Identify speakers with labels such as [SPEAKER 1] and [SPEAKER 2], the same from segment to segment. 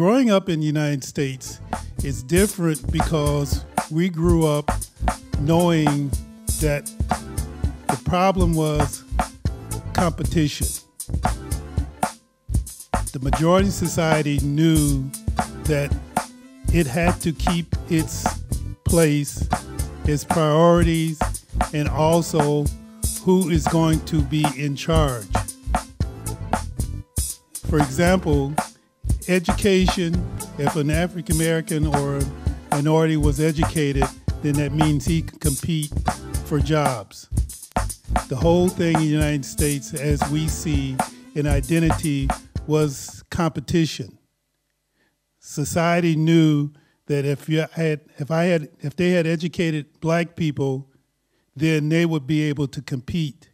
[SPEAKER 1] Growing up in the United States is different because we grew up knowing that the problem was competition. The majority of society knew that it had to keep its place, its priorities, and also who is going to be in charge. For example, education, if an African American or minority was educated, then that means he could compete for jobs. The whole thing in the United States, as we see in Identity, was competition. Society knew that if they had educated black people, then they would be able to compete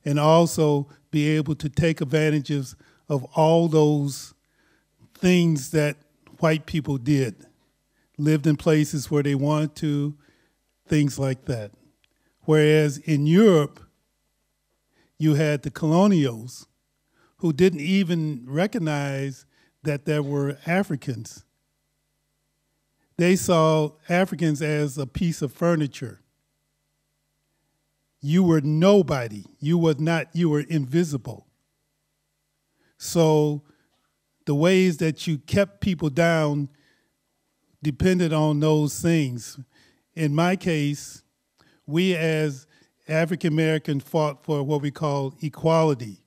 [SPEAKER 1] and also be able to take advantages of all those things that white people did, lived in places where they wanted to, things like that. Whereas in Europe, you had the colonials who didn't even recognize that there were Africans. They saw Africans as a piece of furniture. You were nobody. You were invisible. So the ways that you kept people down depended on those things. In my case, we as African Americans fought for what we call equality,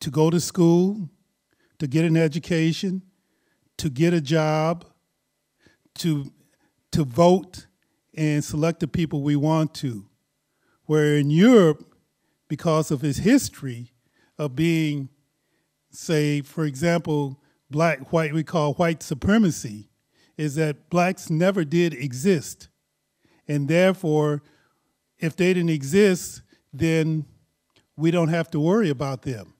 [SPEAKER 1] to go to school, to get an education, to get a job, to vote and select the people we want to. Where in Europe, because of its history of being, say, for example, white, we call white supremacy, is that blacks never did exist. And therefore, if they didn't exist, then we don't have to worry about them.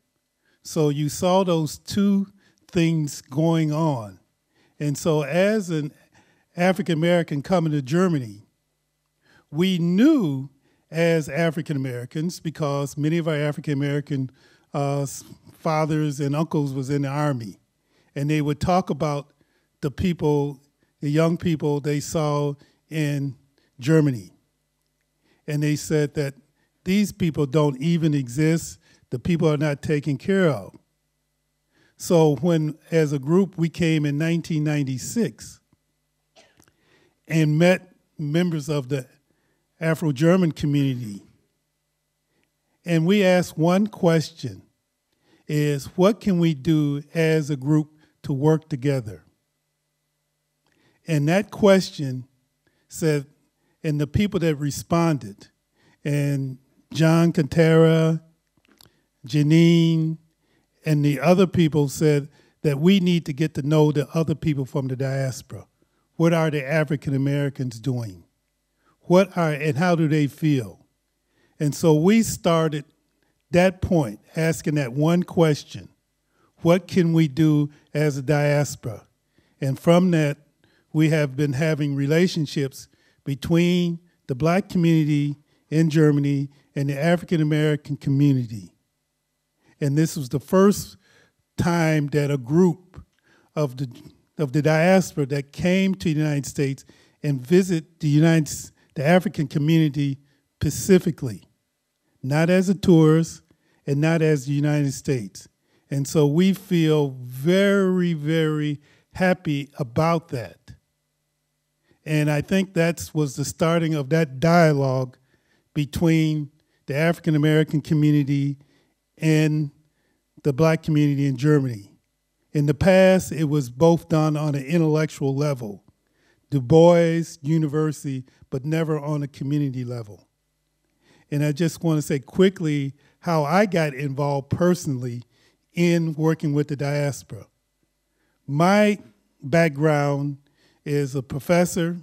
[SPEAKER 1] So you saw those two things going on. And so as an African American coming to Germany, we knew as African Americans, because many of our African American fathers and uncles was in the Army, and they would talk about the people, the young people they saw in Germany. And they said that these people don't even exist, the people are not taken care of. So when, as a group, we came in 1996 and met members of the Afro-German community, and we asked one question, is what can we do as a group to work together? And that question said, and the people that responded, and John Cantera, Janine, and the other people said that we need to get to know the other people from the diaspora. What are the African Americans doing? And how do they feel? And so we started that point, asking that one question, what can we do as a diaspora? And from that, we have been having relationships between the black community in Germany and the African American community. And this was the first time that a group of the diaspora that came to the United States and visit the African community specifically, not as a tourist and not as the United States. And so we feel very, very happy about that. And I think that was the starting of that dialogue between the African American community and the black community in Germany. In the past, it was both done on an intellectual level, Du Bois University, but never on a community level. And I just want to say quickly how I got involved personally in working with the diaspora. My background is a professor,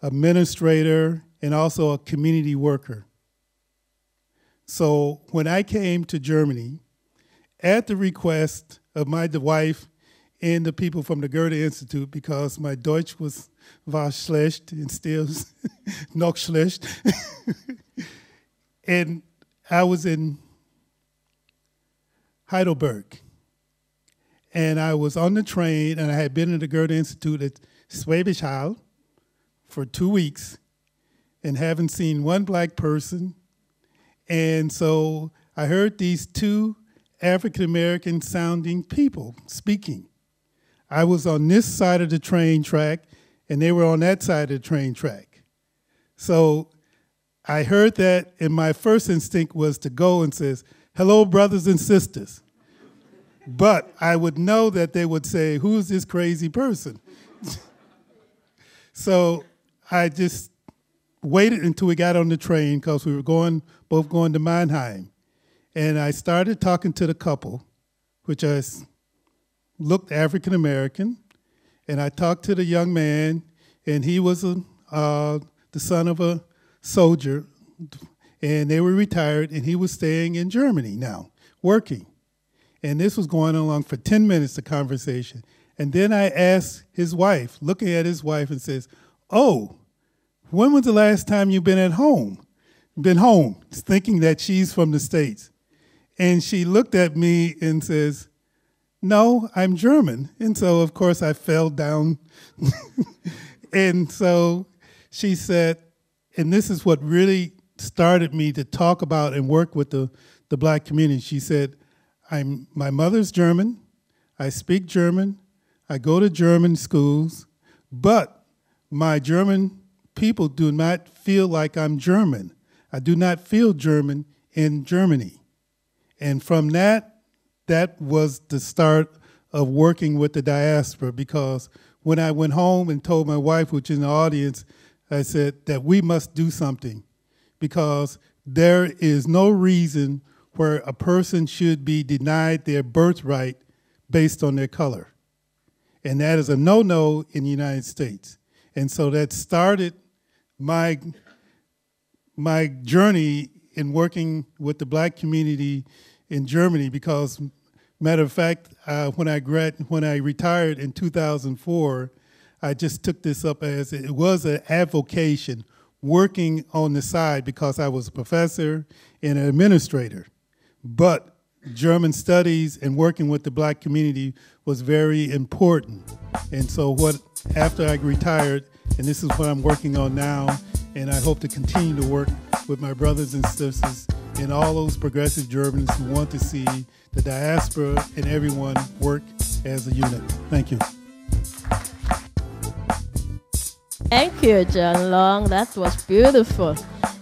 [SPEAKER 1] administrator, and also a community worker. So when I came to Germany, at the request of my wife and the people from the Goethe Institute, because my Deutsch war schlecht and still noch schlecht. And I was in Heidelberg. And I was on the train, and I had been at the Goethe Institute at Schwäbisch Hall for 2 weeks and haven't seen one black person. And so I heard these two African-American sounding people speaking. I was on this side of the train track, and they were on that side of the train track. So I heard that, and my first instinct was to go and says, "Hello, brothers and sisters." But I would know that they would say, "Who's this crazy person?" So I just waited until we got on the train because we were both going to Mannheim. And I started talking to the couple, which looked African American. And I talked to the young man, and he was the son of a soldier. And they were retired, and he was staying in Germany now, working. And this was going along for 10 minutes, the conversation. And then I asked his wife, looking at his wife, and says, "Oh, when was the last time you've been at home?" Been home, thinking that she's from the States. And she looked at me and says, "No, I'm German." And so, of course, I fell down. And so she said, and this is what really started me to talk about and work with the black community. She said, my mother's German, I speak German, I go to German schools, but my German people do not feel like I'm German. I do not feel German in Germany. And from that was the start of working with the diaspora, because when I went home and told my wife, which is in the audience, I said that we must do something, because there is no reason where a person should be denied their birthright based on their color. And that is a no-no in the United States. And so that started my journey in working with the black community in Germany, because, matter of fact, when I retired in 2004, I just took this up as it was an avocation, working on the side, because I was a professor and an administrator. But German studies and working with the black community was very important. And so after I retired, and this is what I'm working on now, and I hope to continue to work with my brothers and sisters and all those progressive Germans who want to see the diaspora and everyone work as a unit. Thank you.
[SPEAKER 2] Thank you, John Long. That was beautiful.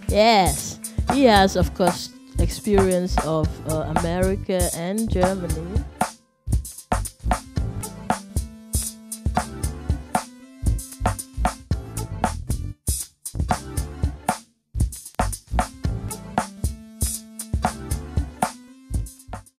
[SPEAKER 2] Yes, he has, of course, experience of America and Germany.